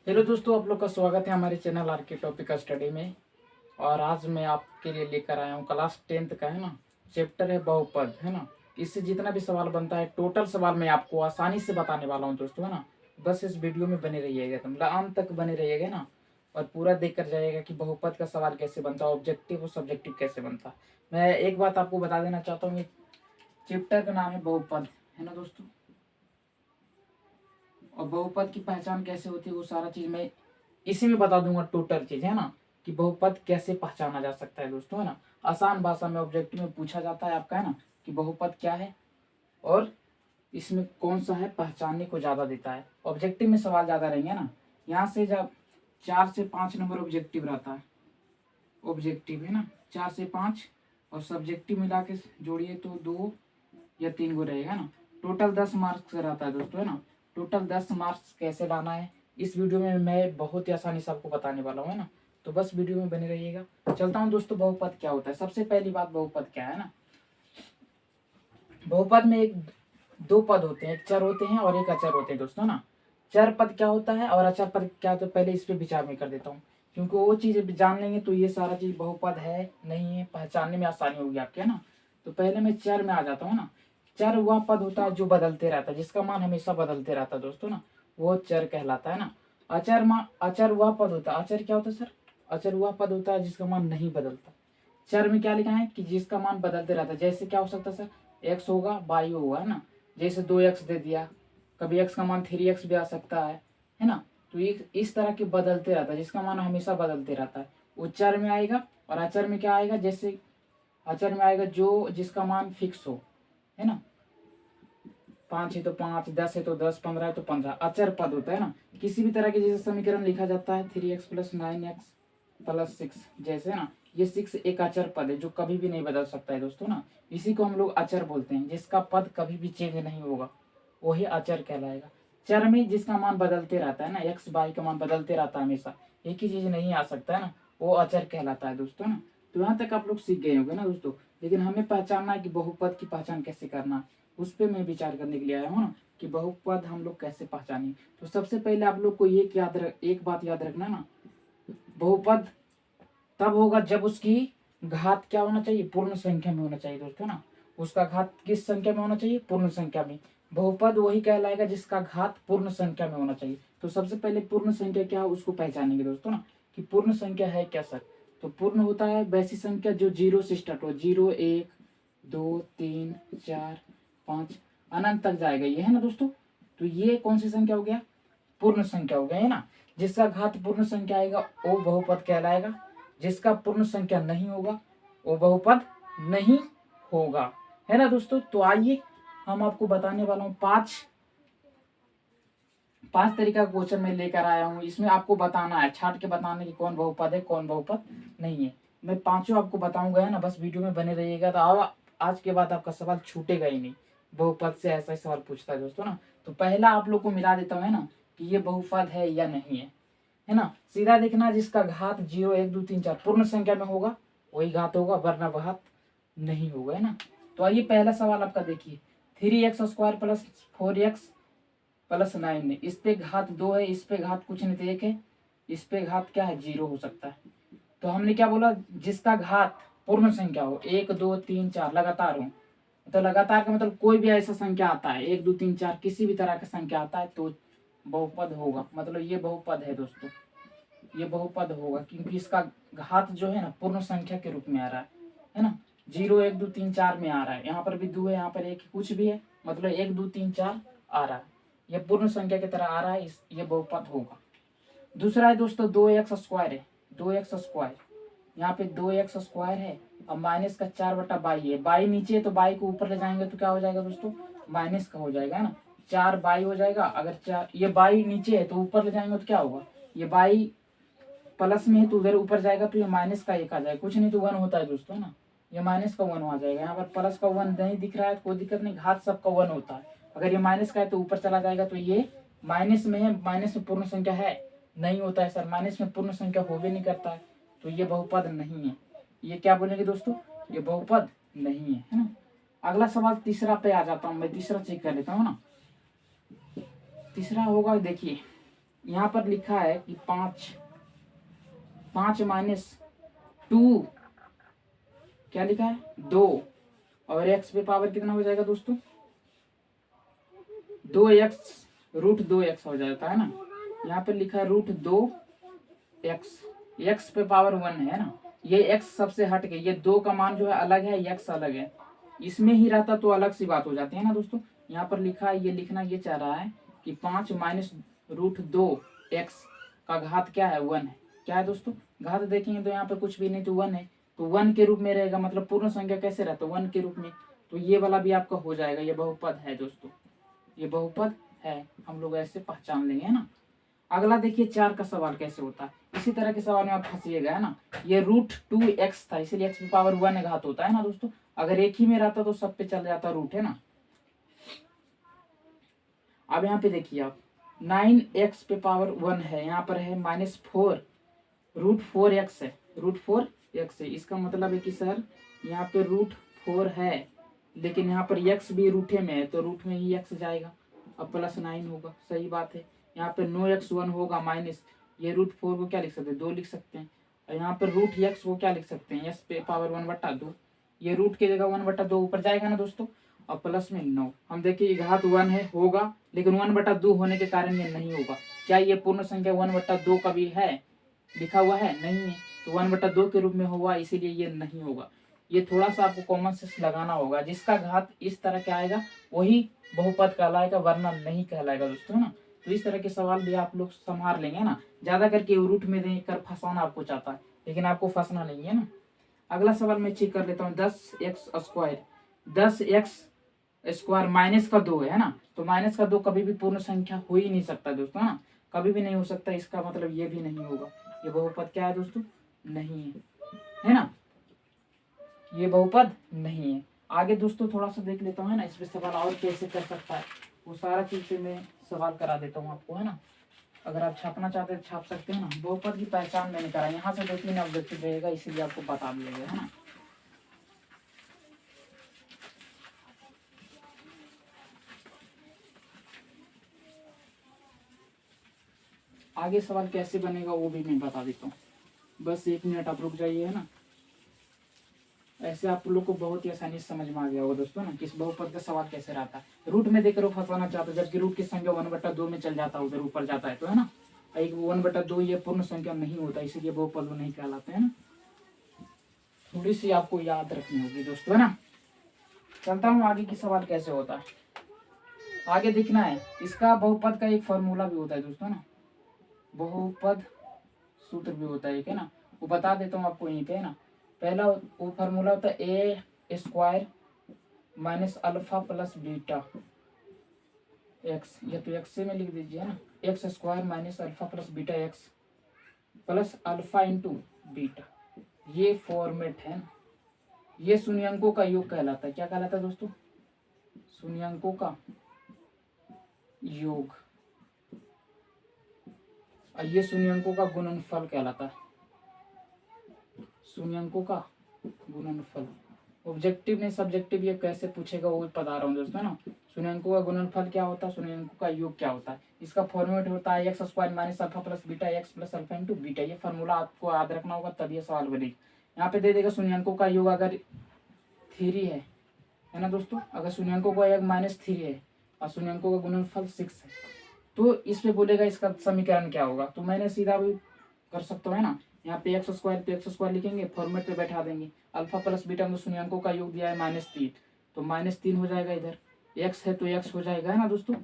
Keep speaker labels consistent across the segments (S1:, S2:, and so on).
S1: Hello दोस्तों, आप लोग का स्वागत है हमारे चैनल आर के टॉपिक स्टडी में। और आज मैं आपके लिए लेकर आया हूँ क्लास 10th का, है ना। चैप्टर है बहुपद, है ना। इससे जितना भी सवाल बनता है टोटल सवाल मैं आपको आसानी से बताने वाला हूँ दोस्तों, है ना। बस इस वीडियो में बने रहिएगा, तुम अंत तक बने रहिएगा ना। और पूरा देख कर जाइएगा कि बहुपद का सवाल कैसे बनता है, ऑब्जेक्टिव और सब्जेक्टिव कैसे बनता है। मैं एक बात आपको बता देना चाहता हूँ, चैप्टर का नाम है बहुपद, है ना दोस्तों। और बहुपद की पहचान कैसे होती है वो सारा चीज मैं इसी में बता दूंगा, टोटल चीज, है ना। कि बहुपद कैसे पहचाना जा सकता है दोस्तों, है ना। आसान भाषा में ऑब्जेक्टिव में पूछा जाता है आपका, है ना, कि बहुपद क्या है और इसमें कौन सा है पहचानने को ज्यादा देता है। ऑब्जेक्टिव में सवाल ज्यादा रहेंगे ना। यहाँ से जब 4 से 5 नंबर ऑब्जेक्टिव रहता है, ऑब्जेक्टिव, है ना, 4 से 5। और सब्जेक्टिव मिला के जोड़िए तो 2 या 3 गो रहेगा ना। टोटल 10 मार्क्स का रहता है दोस्तों, है ना। टोटल 10 मार्क्स कैसे लाना है इस वीडियो में मैं बहुत ही आसानी से आपको बताने वाला हूँ, है ना। तो बस वीडियो में बने रहिएगा। चलता हूँ दोस्तों, बहुपद क्या होता है। सबसे पहली बात, बहुपद क्या है ना। बहुपद में एक दो पद होते हैं, एक चर होते हैं और एक अचर होते हैं दोस्तों, ना। चर पद क्या होता है और अचर पद क्या होता है, पहले इस पे विचार में कर देता हूँ। क्योंकि वो चीज जान लेंगे तो ये सारा चीज बहुपद है नहीं है पहचानने में आसानी होगी आपके, है ना। तो पहले मैं चर में आ जाता हूँ ना। चर वह पद होता है जो बदलते रहता है, जिसका मान हमेशा बदलते रहता है दोस्तों, ना। वो चर कहलाता है ना। अचर वह पद होता है, अचर क्या होता है सर। अचर वह पद होता है जिसका मान नहीं बदलता। चर में क्या लिखा है कि जिसका मान बदलते रहता है। जैसे क्या हो सकता है सर, एक्स होगा वाई होगा, है ना। जैसे 2x दे दिया, कभी x का मान 3x भी आ सकता है ना। तो ये इस तरह के बदलते रहता है, जिसका मान हमेशा बदलते रहता है वो चर में आएगा। और अचर में क्या आएगा, जैसे अचर में आएगा जो जिसका मान फिक्स हो, है ना। 5 है तो 5, 10 है तो 10, 15 है तो 15, अचर पद होता है ना। किसी भी तरह के जैसे समीकरण लिखा जाता है 3x + 9x + 6, जैसे ना। ये 6 एक अचर पद है जो कभी भी नहीं बदल सकता है दोस्तों, ना। इसी को हम लोग अचर बोलते हैं, जिसका पद कभी भी चेंज नहीं होगा वही अचर कहलाएगा। चर में जिसका मान बदलते रहता है ना, एक्स वाई का मान बदलते रहता है हमेशा, एक ही चीज नहीं आ सकता है ना, वो अचर कहलाता है दोस्तों, ना। तो यहाँ तक आप लोग सीख गए होंगे ना दोस्तों। लेकिन हमें पहचानना है कि बहुपद की पहचान कैसे करना है, उस पर मैं विचार करने के लिए आया हूँ ना, कि बहुपद हम लोग कैसे पहचाने। तो सबसे पहले आप लोग को एक बात याद रखना ना। बहुपद तब होगा जब उसकी घात क्या होना चाहिए, पूर्ण संख्या में होना चाहिए दोस्तों, ना। उसका घात किस संख्या में होना चाहिए, पूर्ण संख्या में। बहुपद वही कहलाएगा जिसका घात पूर्ण संख्या में होना चाहिए। तो सबसे पहले पूर्ण संख्या क्या है उसको पहचानेंगे दोस्तों, ना, कि पूर्ण संख्या है क्या सर। तो पूर्ण होता है वैसी संख्या जो 0 से स्टार्ट हो, 0, 1, 2, 3, 4, 5, अनंत तक जाएगा, ये है ना दोस्तों। तो ये कौन सी संख्या हो गया, पूर्ण संख्या हो गया, है ना। जिसका घात पूर्ण संख्या आएगा वो बहुपद कहलाएगा। जिसका पूर्ण संख्या नहीं होगा वो बहुपद नहीं होगा, है ना दोस्तों। तो आइए हम आपको बताने वाला हूँ पांच तरीका का क्वेश्चन मैं लेकर आया हूँ। इसमें आपको बताना है, छाट के बताना कि कौन बहुपद है कौन बहुपद नहीं है। मैं पांचों आपको बताऊंगा, है ना। बस वीडियो में बने रहिएगा तो आज के बाद आपका सवाल छूटेगा ही नहीं। बहुपद से ऐसा ही सवाल पूछता है दोस्तों, ना। तो पहला आप लोग को मिला देता हूँ, है ना, कि ये बहुपद है या नहीं है ना। सीधा देखना, जिसका घात 0, 1, 2, 3, 4 पूर्ण संख्या में होगा वही घात होगा, वरना घात नहीं होगा, है ना। तो आइए पहला सवाल आपका देखिए, 3x² + 4x + 9 है। इस पे घात 2 है, इस पे घात कुछ नहीं तो 1 है, इस पे घात क्या है, 0 हो सकता है। तो हमने क्या बोला, जिसका घात पूर्ण संख्या हो, 1, 2, 3, 4 लगातार हो। तो लगातार का मतलब कोई भी ऐसा संख्या आता है, 1, 2, 3, 4 किसी भी तरह का संख्या आता है तो बहुपद होगा। मतलब ये बहुपद है दोस्तों, ये बहुपद होगा क्योंकि इसका घात जो है ना पूर्ण संख्या के रूप में आ रहा है ना। 0, 1, 2, 3, 4 में आ रहा है, यहाँ पर भी 2 है, यहाँ पर 1 कुछ भी है, मतलब 1, 2, 3, 4 आ रहा है, ये पूर्ण संख्या की तरह आ रहा है, ये बहुपद होगा। दूसरा है दोस्तों 2x² है, 2x², यहाँ पे 2x² है। अब माइनस का 4/22 है, बाई नीचे है तो बाई को ऊपर ले जाएंगे तो क्या हो जाएगा दोस्तों, माइनस का हो जाएगा, है ना। 4 बाई हो जाएगा। अगर 4 ये बाई नीचे है तो ऊपर ले जाएंगे तो क्या होगा, ये बाई प्लस में है तो उधर ऊपर जाएगा तो ये माइनस का 1 आ जाएगा, कुछ नहीं तो 1 होता है दोस्तों, ना। ये माइनस का 1 आ जाएगा। यहाँ पर प्लस का 1 नहीं दिख रहा है, कोई दिक्कत नहीं, घात सबका 1 होता है। अगर ये माइनस का है तो ऊपर चला जाएगा, तो ये माइनस में है, माइनस में पूर्ण संख्या है नहीं होता है सर, माइनस में पूर्ण संख्या हो भी नहीं करता है, तो ये बहुपद नहीं है। ये क्या बोलेंगे दोस्तों, ये बहुपद नहीं है ना। अगला सवाल तीसरा पे आ जाता हूँ मैं, तीसरा चेक कर लेता हूँ ना। तीसरा होगा, देखिए यहाँ पर लिखा है कि 5 माइनस 2, क्या लिखा है 2, और x पे पावर कितना हो जाएगा दोस्तों 2x, √2x हो जाता है ना। यहाँ पे लिखा है √2x, x पे पावर 1 है ना, ये x सबसे हट के, ये 2 का मान जो है अलग है, x अलग है, इसमें ही रहता तो अलग सी बात हो जाती है ना दोस्तों। यहाँ पर लिखा है, ये लिखना ये चाह रहा है कि 5 माइनस √2x का घात क्या है 1 है। क्या है दोस्तों, घात देखेंगे तो यहाँ पर कुछ भी नहीं, तो 1 है, तो 1 के रूप में रहेगा, मतलब पूर्ण संख्या कैसे रहता है 1 के रूप में, तो ये वाला भी आपका हो जाएगा, ये बहुपद है दोस्तों, ये बहुपद है, हम लोग ऐसे पहचान लेंगे, है ना। अगला देखिए 4 का सवाल कैसे होता है, इसी तरह के सवाल में आप फंसिएगा, है ना। ये √2x था, इसीलिए x की पावर 1 घात होता है ना दोस्तों, अगर एक ही में रहता तो सब पे चल जाता रूट, है ना। अब यहाँ पे देखिए आप 9x पे पावर 1 है, यहाँ पर है -4, √4x है, √4x है, इसका मतलब है कि सर यहाँ पे √4 है, लेकिन यहाँ पर x भी रूठे में है, तो रूट में ही x जाएगा, अब +9 होगा, सही बात है। यहाँ पे 9x1 होगा माइनस, ये √4 को क्या लिख सकते हैं 2 लिख सकते हैं, और यहाँ पर √x को क्या लिख सकते हैं x पे पावर 1/2, ये रूट की जगह 1/2 ऊपर जाएगा ना दोस्तों, और प्लस में 9, हम देखिए घात 1 है होगा, लेकिन 1/2 होने के कारण ये नहीं होगा। क्या ये पूर्ण संख्या 1/2 का भी है, लिखा हुआ है नहीं है, तो 1/2 के रूप में हुआ, इसीलिए ये नहीं होगा। ये थोड़ा सा आपको कॉमन सेंस लगाना होगा, जिसका घात इस तरह के आएगा वही बहुपद कहलाएगा, वरना नहीं कहलाएगा दोस्तों, है ना। तो इस तरह के सवाल भी आप लोग संभाल लेंगे ना, ज्यादा करके रूट में देकर फंसाना आपको चाहता है, लेकिन आपको फंसना नहीं है ना। अगला सवाल मैं चेक कर लेता हूँ, 10x² माइनस का 2 है ना, तो माइनस का 2 कभी भी पूर्ण संख्या हो ही नहीं सकता दोस्तों, है ना, कभी भी नहीं हो सकता, इसका मतलब ये भी नहीं होगा, ये बहुपद क्या है दोस्तों नहीं है ना, ये बहुपद नहीं है। आगे दोस्तों थोड़ा सा देख लेता हूँ, है ना, इस पे सवाल और कैसे कर सकता है, वो सारा चीज पे मैं सवाल करा देता हूँ आपको, है ना। अगर आप छापना चाहते हैं छाप सकते हैं ना, बहुपद की पहचान मैंने करा, यहाँ से 2-3 ऑब्जेक्टिव रहेगा, इसीलिए आपको बता दिया गया, है ना। आगे सवाल कैसे बनेगा वो भी मैं बता देता हूँ, बस 1 मिनट आप रुक जाइए, है ना। ऐसे आप लोग को बहुत ही आसानी से समझ में आ गया होगा दोस्तों ना, किस बहुपद का सवाल कैसे रहता है। रूट में देकर फंसाना चाहते हो, जबकि रूट की संख्या 1/2 में चल जाता है, उधर ऊपर जाता है, तो है ना, एक 1/2 ये पूर्ण संख्या नहीं होता, इसीलिए बहुपद नहीं कहलाते, है ना। थोड़ी सी आपको याद रखनी होगी दोस्तों, है ना। चलता हूँ आगे की सवाल कैसे होता है, आगे देखना है। इसका बहुपद का एक फॉर्मूला भी होता है दोस्तों ना, बहुपद सूत्र भी होता है एक, है ना, वो बता देता हूँ आपको यहीं पे, है ना। पहला वो फार्मूला होता है a² minus alpha plus beta x, या तो एक्स से में लिख दीजिए, है ना, x² minus alpha plus beta x plus alpha into beta, ये फॉर्मेट है ना। ये शून्यंकों का योग कहलाता है, क्या कहलाता है दोस्तों शून्यंकों का योग, और ये शून्यंकों का गुणनफल कहलाता है, शून्यंकों का गुणनफल। ऑब्जेक्टिव नहीं सब्जेक्टिव ये कैसे पूछेगा वो बता रहा हूँ दोस्तों ना। शून्यंकों का गुणनफल क्या होता है, शून्यंकों का योग क्या होता है, इसका फॉर्मेट होता है x² minus alpha plus beta x plus alpha into beta, ये फॉर्मूला आपको याद रखना होगा, तब ये सवाल बनेगा। यहाँ पे दे देगा शून्यंकों का योग अगर 3 है ना दोस्तों, अगर शून्यंकों का योग -3 है और शून्यंकों का गुणनफल 6 है, तो इस पे बोलेगा इसका समीकरण क्या होगा, तो मैंने सीधा भी कर सकता हूँ, है ना। यहाँ पे x² पे x² लिखेंगे, फॉर्मेट पे बैठा देंगे, अल्फा प्लस बीटा में शून्यंकों का योग दिया है -3, तो -3 हो जाएगा, इधर x है तो x हो जाएगा, है ना दोस्तों,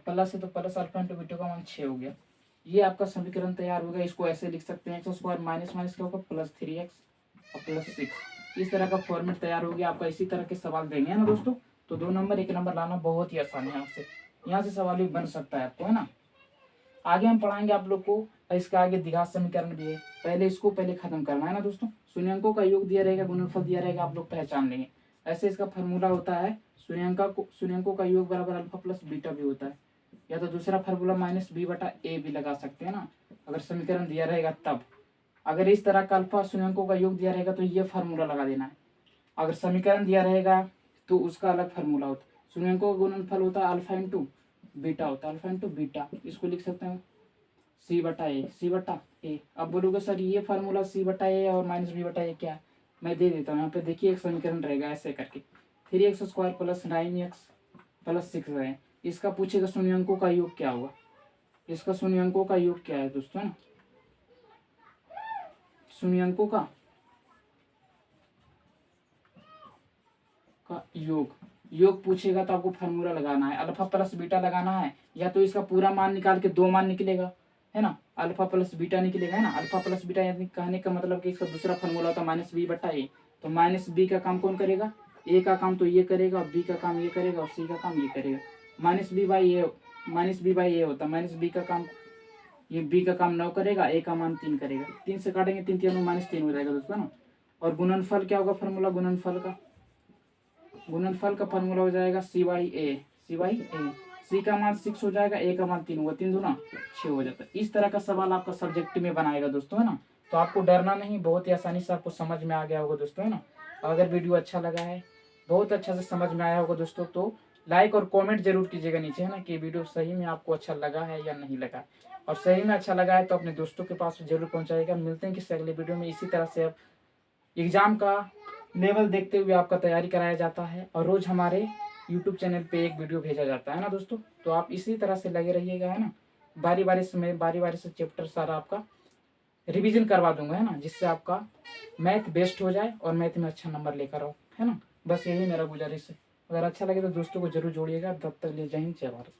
S1: प्लस है तो प्लस अल्फा इंटू बीटा का मान 6 हो गया। ये आपका समीकरण तैयार होगा, इसको ऐसे लिख सकते हैं x² माइनस माइनस क्या होगा +3x और +6, इस तरह का फॉर्मेट तैयार हो गया आपका। इसी तरह के सवाल देंगे, है ना दोस्तों, तो 2 नंबर 1 नंबर लाना बहुत ही आसान है आपसे, यहाँ से सवाल भी बन सकता है आपको, है ना। आगे हम पढ़ाएंगे आप लोग को, इसका आगे द्विघात समीकरण भी है, पहले इसको खत्म करना है ना दोस्तों। शून्यंकों का योग दिया रहेगा, गुणनफल दिया रहेगा, आप लोग पहचान लेंगे। ऐसे इसका फार्मूला होता है शून्यंकों का योग बराबर अल्फा प्लस बीटा भी होता है, या तो दूसरा फार्मूला -b/a भी लगा सकते हैं ना, अगर समीकरण दिया रहेगा तब। अगर इस तरह का अल्फा शून्यंकों का योग दिया रहेगा तो ये फार्मूला लगा देना है, अगर समीकरण दिया रहेगा तो उसका अलग फार्मूला होता है। शून्यंकों का गुणनफल होता है अल्फा इंटू बीटा होता है, अल्फा इंटू बीटा, इसको लिख सकते हैं सी बटा ए, सी बटा ए। अब बोलोगे सर ये फार्मूला सी बटा ए और माइनस बी बटा ए क्या है, मैं दे देता हूँ। यहाँ पे देखिए एक समीकरण रहेगा ऐसे करके, 3x² प्लस 9x प्लस 6 है। इसका पूछेगा शून्यंकों का योग क्या होगा, इसका शून्यंकों का योग क्या है दोस्तों ना, शून्यंकों का योग, योग पूछेगा तो आपको फार्मूला लगाना है, अल्फा प्लस बीटा लगाना है, या तो इसका पूरा मान निकाल के 2 मान निकलेगा, है ना, अल्फा प्लस बीटा निकलेगा, है ना। अल्फा प्लस बीटा यानी कहने का मतलब कि इसका दूसरा फार्मूला होता है माइनस बी बटा ए। तो माइनस बी का काम कौन करेगा, ए का काम तो ये करेगा, और बी का काम ये करेगा, और सी का काम ये करेगा। माइनस बी बाई ए होता है, माइनस बी का काम, ये बी का काम 9 करेगा, ए का मान 3 करेगा। 3 से काटेंगे 3 3 -3 हो जाएगा दोस्तों ना। और गुणनफल क्या होगा फार्मूला, गुणनफल का फार्मूला हो जाएगा सी बाई ए, सी का मान 6 हो जाएगा, ए का मान 3 होगा, 3 दूना 6 हो जाता है। इस तरह का सवाल आपका सब्जेक्ट में बनाएगा दोस्तों, है ना। तो आपको डरना नहीं, बहुत ही आसानी से आपको समझ में आ गया होगा दोस्तों, है ना। अगर वीडियो अच्छा लगा है, बहुत अच्छा से समझ में आया होगा दोस्तों, तो लाइक और कमेंट जरूर कीजिएगा नीचे, है ना, कि वीडियो सही में आपको अच्छा लगा है या नहीं लगा। और सही में अच्छा लगा है तो अपने दोस्तों के पास जरूर पहुंचाएगा। मिलते हैं किसी अगले वीडियो में। इसी तरह से अब एग्जाम का लेवल देखते हुए आपका तैयारी कराया जाता है, और रोज हमारे यूट्यूब चैनल पे एक वीडियो भेजा जाता है ना दोस्तों। तो आप इसी तरह से लगे रहिएगा, है ना। बारी बारी से चैप्टर सारा आपका रिवीजन करवा दूंगा, है ना, जिससे आपका मैथ बेस्ट हो जाए और मैथ में अच्छा नंबर लेकर आओ, है ना। बस यही मेरा गुजारिश है। अगर अच्छा लगे तो दोस्तों को जरूर जोड़िएगा। तब तक ले जय हिंद, जय भारत।